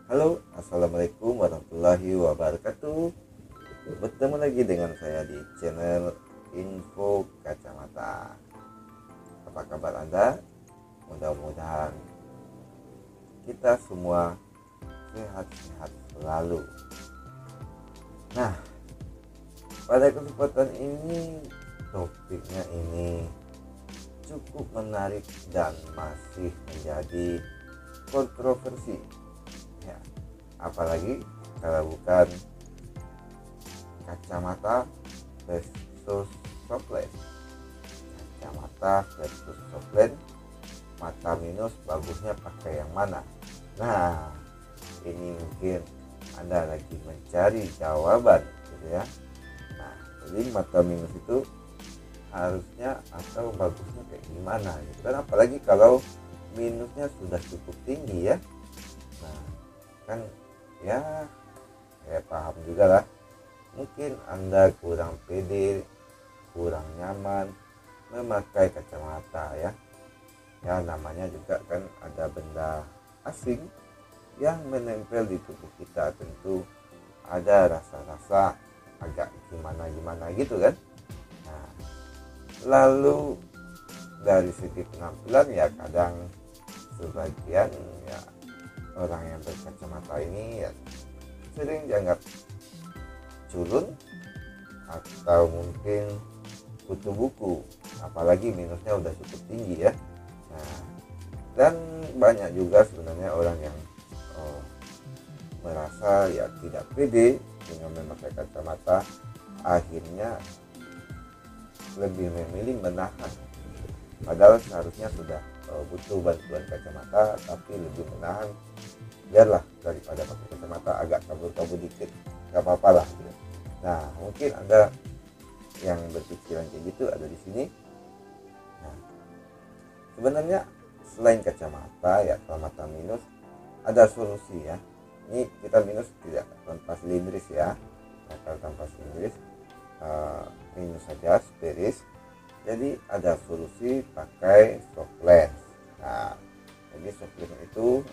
Halo, assalamualaikum warahmatullahi wabarakatuh. Bertemu lagi dengan saya di channel Info Kacamata. Apa kabar Anda? Mudah-mudahan kita semua sehat-sehat selalu. Nah, pada kesempatan ini topiknya ini cukup menarik dan masih menjadi kontroversi. Ya, apalagi kalau bukan kacamata versus softlens. Kacamata versus softlens, mata minus bagusnya pakai yang mana? Nah, ini mungkin Anda lagi mencari jawaban gitu ya. Nah, jadi mata minus itu harusnya atau bagusnya kayak gimana gitu kan, apalagi kalau minusnya sudah cukup tinggi ya. Nah, kan ya saya paham juga lah, mungkin Anda kurang pede, kurang nyaman memakai kacamata ya. Ya namanya juga kan ada benda asing yang menempel di tubuh kita, tentu ada rasa-rasa agak gimana-gimana gitu kan. Nah, lalu dari segi penampilan ya kadang sebagian ya orang yang berkacamata ini ya sering dianggap culun atau mungkin kutu buku, apalagi minusnya udah cukup tinggi ya. Nah, dan banyak juga sebenarnya orang yang merasa ya tidak pede dengan memakai kacamata, akhirnya lebih memilih menahan, padahal seharusnya sudah butuh bantuan kacamata tapi lebih menahan, biarlah daripada pakai kacamata agak kabur-kabur dikit, nggak apa-apa lah gitu. Nah, mungkin Anda yang berpikiran kayak gitu ada di sini. Nah, sebenarnya selain kacamata ya, kalau mata minus ada solusi ya. Ini kita minus tidak tanpa silindris ya. Nah, kalau tanpa silindris minus saja spiris. Jadi ada solusi pakai soft lens. Nah, jadi soft lens itu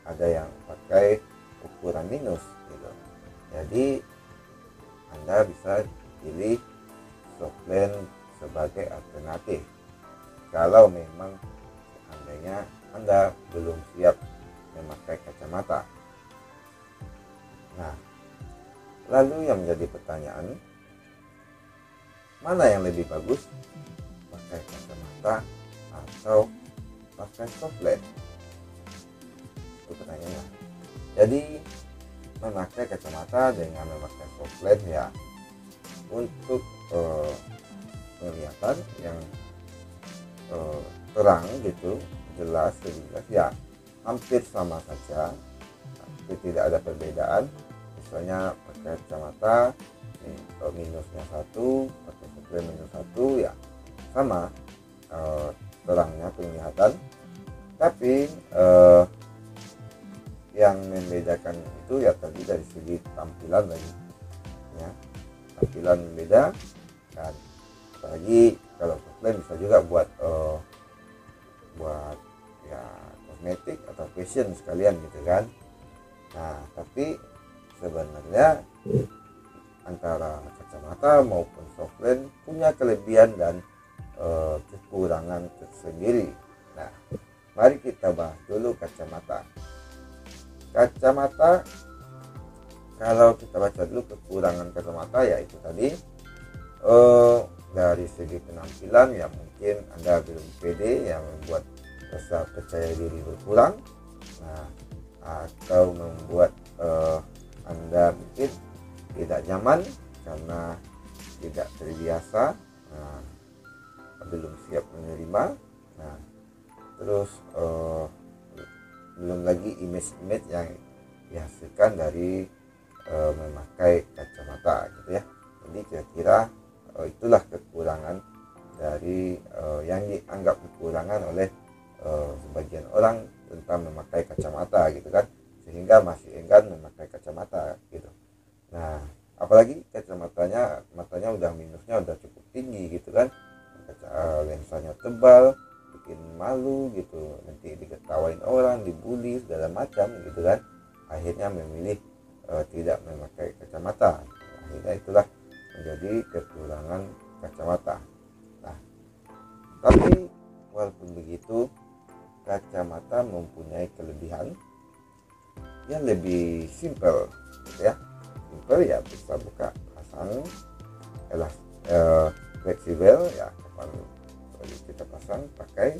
ada yang pakai ukuran minus gitu. Jadi Anda bisa pilih soft lens sebagai alternatif kalau memang seandainya Anda belum siap memakai kacamata. Nah, lalu yang menjadi pertanyaan, mana yang lebih bagus, pakai kacamata atau pakai soft lens? Itu pertanyaannya. Jadi memakai kacamata dengan memakai soft lens ya, untuk penglihatan yang terang gitu, jelas, lebih jelas ya, hampir sama saja, tapi tidak ada perbedaan. Misalnya pakai kacamata minusnya 1, pakai soft lens minus 1 ya sama terangnya penglihatan, tapi yang membedakan itu ya tadi dari segi tampilan lagi ya, tampilan beda kan. Apalagi kalau soft lens bisa juga buat ya kosmetik atau fashion sekalian gitu kan. Nah, tapi sebenarnya antara kacamata maupun soft lens punya kelebihan dan kekurangan tersendiri. Nah, mari kita bahas dulu kacamata. Kacamata, kalau kita baca dulu kekurangan kacamata ya itu tadi, dari segi penampilan ya mungkin Anda belum pede yang membuat rasa percaya diri berkurang. Nah, atau membuat Anda mungkin tidak nyaman karena tidak terbiasa. Nah, belum siap menerima. Nah, terus belum lagi image yang dihasilkan dari memakai kacamata gitu ya. Jadi kira-kira itulah kekurangan dari yang dianggap kekurangan oleh sebagian orang tentang memakai kacamata gitu kan, sehingga masih enggan memakai kacamata gitu. Nah, apalagi matanya udah minusnya udah cukup tinggi gitu kan, lensanya tebal, bikin malu gitu, nanti diketawain orang, dibully segala macam gitu kan. akhirnya memilih tidak memakai kacamata. Akhirnya itulah menjadi kekurangan kacamata. Nah, tapi walaupun begitu, kacamata mempunyai kelebihan yang lebih simple, gitu ya. Simple ya, bisa buka pasang, fleksibel ya, kapan kita pasang pakai,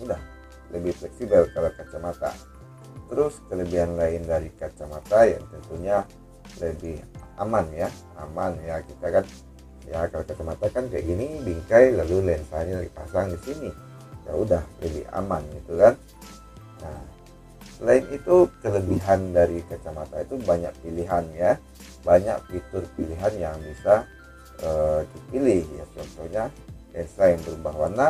udah lebih fleksibel kalau kacamata. Terus kelebihan lain dari kacamata yang tentunya lebih aman ya, kita kan ya, kalau kacamata kan kayak gini bingkai lalu lensanya dipasang di sini, ya udah lebih aman gitu kan. Nah, selain itu kelebihan dari kacamata itu banyak pilihan ya, banyak fitur pilihan yang bisa dipilih ya. Contohnya lensa yang berubah warna,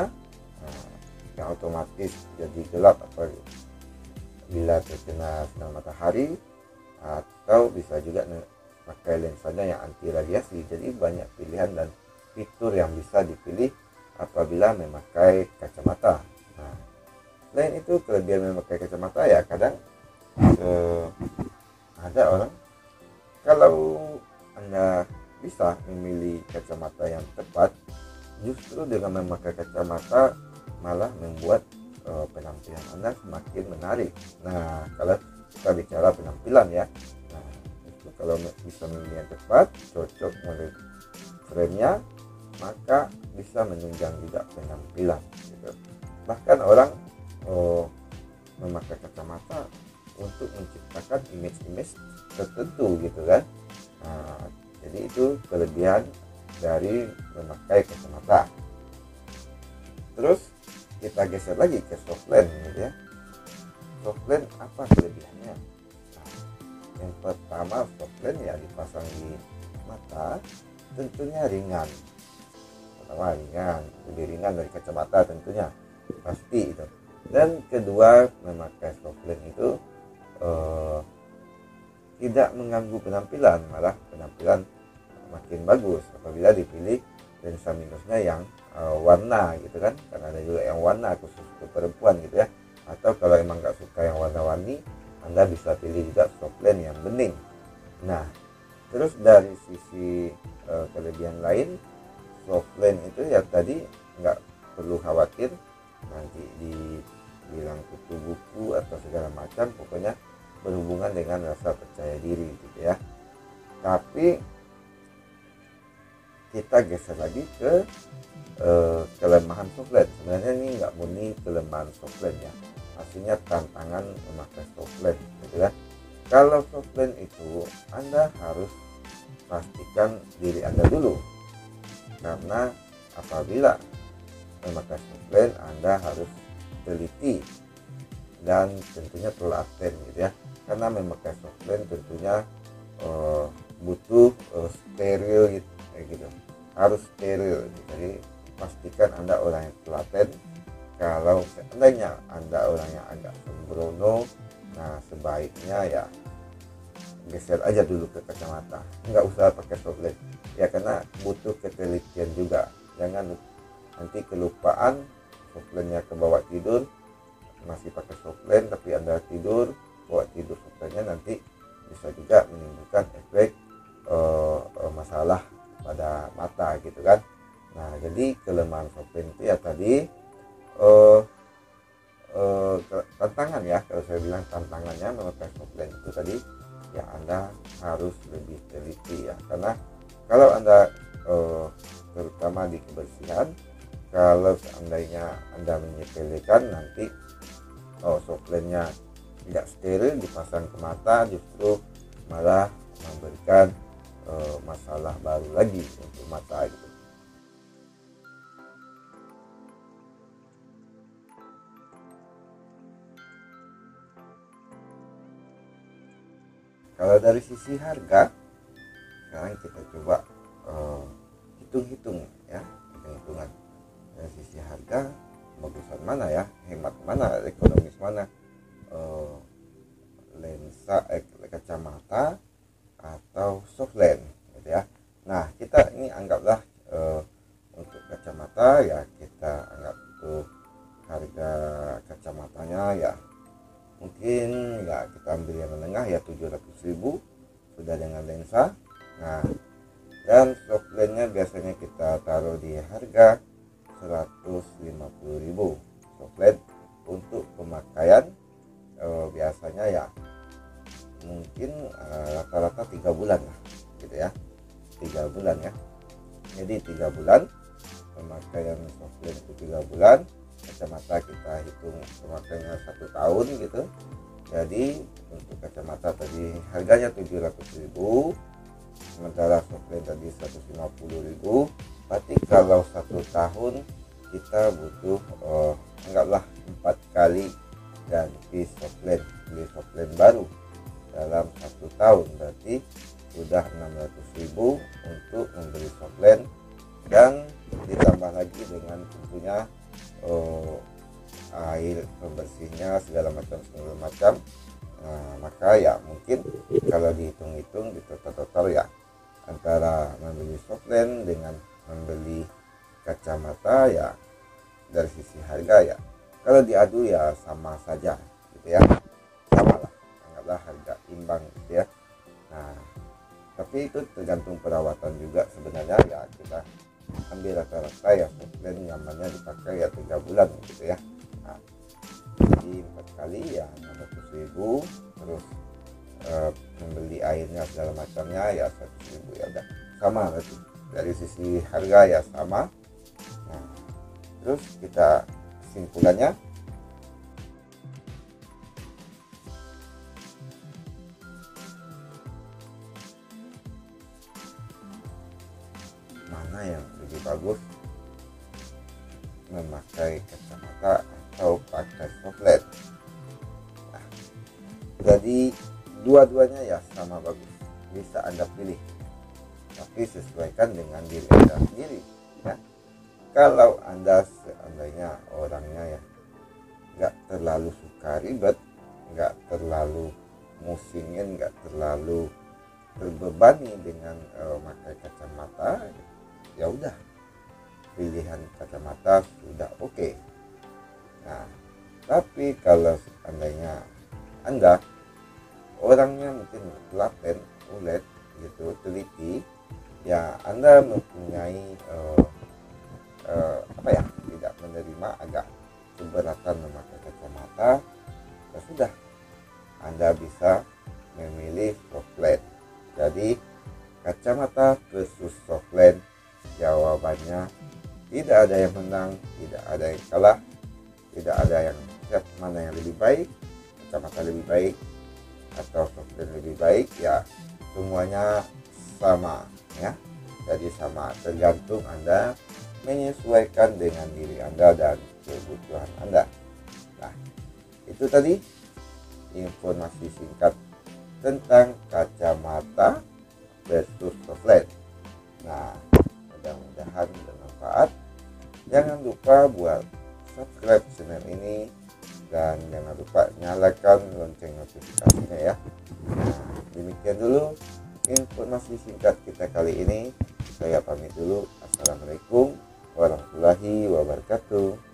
yang otomatis jadi gelap apabila terkena sinar matahari, atau bisa juga pakai lensanya yang anti radiasi. Jadi banyak pilihan dan fitur yang bisa dipilih apabila memakai kacamata. Nah, selain itu kelebihan memakai kacamata ya, kadang ada orang, kalau Anda bisa memilih kacamata yang tepat, justru dengan memakai kacamata malah membuat penampilan Anda semakin menarik. Nah, kalau kita bicara penampilan ya, nah itu kalau bisa memilih yang tepat, cocok model frame-nya, maka bisa menunjang juga penampilan gitu. Bahkan orang memakai kacamata untuk menciptakan image-image tertentu gitu kan. Nah, jadi itu kelebihan dari memakai kacamata. Terus kita geser lagi ke soft lens gitu ya. Soft lens apa kelebihannya? Nah, yang pertama, soft lens ya dipasang di mata tentunya ringan. Pertama ringan, lebih ringan dari kacamata tentunya, pasti itu. Dan kedua, memakai soft lens itu tidak mengganggu penampilan, malah penampilan makin bagus apabila dipilih lensa minusnya yang warna gitu kan, karena ada juga yang warna khusus untuk perempuan gitu ya. Atau kalau emang nggak suka yang warna-warni, Anda bisa pilih juga soft lens yang bening. Nah, terus dari sisi kelebihan lain, soft lens itu ya tadi nggak perlu khawatir nanti dibilang kutu buku atau segala macam, pokoknya berhubungan dengan rasa percaya diri gitu ya. Tapi kita geser lagi ke kelemahan soft lens. Sebenarnya ini nggak murni kelemahan soft lens ya, aslinya tantangan memakai soft lens gitu ya. Kalau soft lens itu Anda harus pastikan diri Anda dulu, karena apabila memakai soft lens Anda harus teliti dan tentunya telaten gitu ya, karena memakai soft lens tentunya butuh steril gitu, harus steril. Jadi pastikan Anda orang yang telaten. Kalau seandainya Anda orang yang agak sembrono, nah sebaiknya ya geser aja dulu ke kacamata, nggak usah pakai soft lens ya, karena butuh ketelitian juga. Jangan nanti kelupaan soft lensnya ke bawah tidur, masih pakai soft lens tapi Anda tidur, bawa tidur soft lensnya, nanti bisa juga menimbulkan efek masalah pada mata gitu kan. Nah, jadi kelemahan soft lens itu ya tadi tantangan ya, kalau saya bilang tantangannya memakai soft lens itu tadi ya, Anda harus lebih teliti ya, karena kalau Anda terutama di kebersihan, kalau seandainya Anda menyepelekan, nanti soft lensnya tidak steril dipasang ke mata, justru malah memberikan masalah baru lagi untuk mata gitu. Kalau dari sisi harga, sekarang kita coba hitung-hitung ya, hitung-hitungan dari sisi harga, bagusan mana ya, hemat mana, ekonomis mana, lensa kacamata atau soft lens gitu ya. Nah, kita ini anggaplah untuk kacamata ya, kita anggap untuk harga kacamatanya ya mungkin ya kita ambil yang menengah ya, 7 700.000 sudah dengan lensa. Nah, dan softlensnya biasanya kita taruh di harga 150.000 softlens untuk pemakaian biasanya ya mungkin rata-rata 3 bulan lah gitu ya, 3 bulan ya. Jadi 3 bulan pemakaian softlens itu 3 bulan, kacamata kita hitung pemakaiannya 1 tahun gitu. Jadi untuk kacamata tadi harganya 700.000, sementara softlens tadi 150.000. Berarti kalau 1 tahun kita butuh anggaplah 4 kali ganti softlens, beli softlens baru dalam 1 tahun. Berarti sudah 600.000 untuk membeli softlens, dan ditambah lagi dengan tentunya air pembersihnya segala macam. Maka ya mungkin kalau dihitung-hitung di total ya antara membeli softlens dengan membeli kacamata ya dari sisi harga ya kalau diadu ya sama saja gitu ya, sama lah, anggaplah harga imbang gitu ya. Nah, tapi itu tergantung perawatan juga sebenarnya ya, kita ambil rata-rata ya softlens nyamannya dipakai ya 3 bulan gitu ya. Nah, jadi 4 kali ya 600.000, terus membeli airnya segala macamnya ya 100.000, ya udah sama berarti dari sisi harga ya sama. Nah, terus kita kesimpulannya mana yang lebih bagus, memakai kacamata atau pakai softlens? Nah, jadi dua-duanya ya sama bagus, bisa Anda pilih, tapi sesuaikan dengan diri Anda sendiri ya. Kalau Anda seandainya orangnya ya nggak terlalu suka ribet, nggak terlalu musingin, nggak terlalu terbebani dengan memakai kacamata, ya udah pilihan kacamata sudah oke. Nah, tapi kalau seandainya Anda orangnya mungkin telaten, ulet gitu, teliti ya, Anda mempunyai tidak menerima, agak keberatan memakai kacamata, ya sudah Anda bisa memilih softlens. Jadi kacamata versus softlens, jawabannya tidak ada yang menang, tidak ada yang kalah, tidak ada yang siap mana yang lebih baik, kacamata lebih baik atau softlens lebih baik, ya semuanya sama ya. Jadi sama, tergantung Anda menyesuaikan dengan diri Anda dan kebutuhan Anda. Nah, itu tadi informasi singkat tentang kacamata versus softlens. Nah, mudah-mudahan bermanfaat. Jangan lupa buat subscribe channel ini dan jangan lupa nyalakan lonceng notifikasinya ya. Nah, demikian dulu informasi singkat kita kali ini. Saya pamit dulu. Assalamualaikum warahmatullahi wabarakatuh.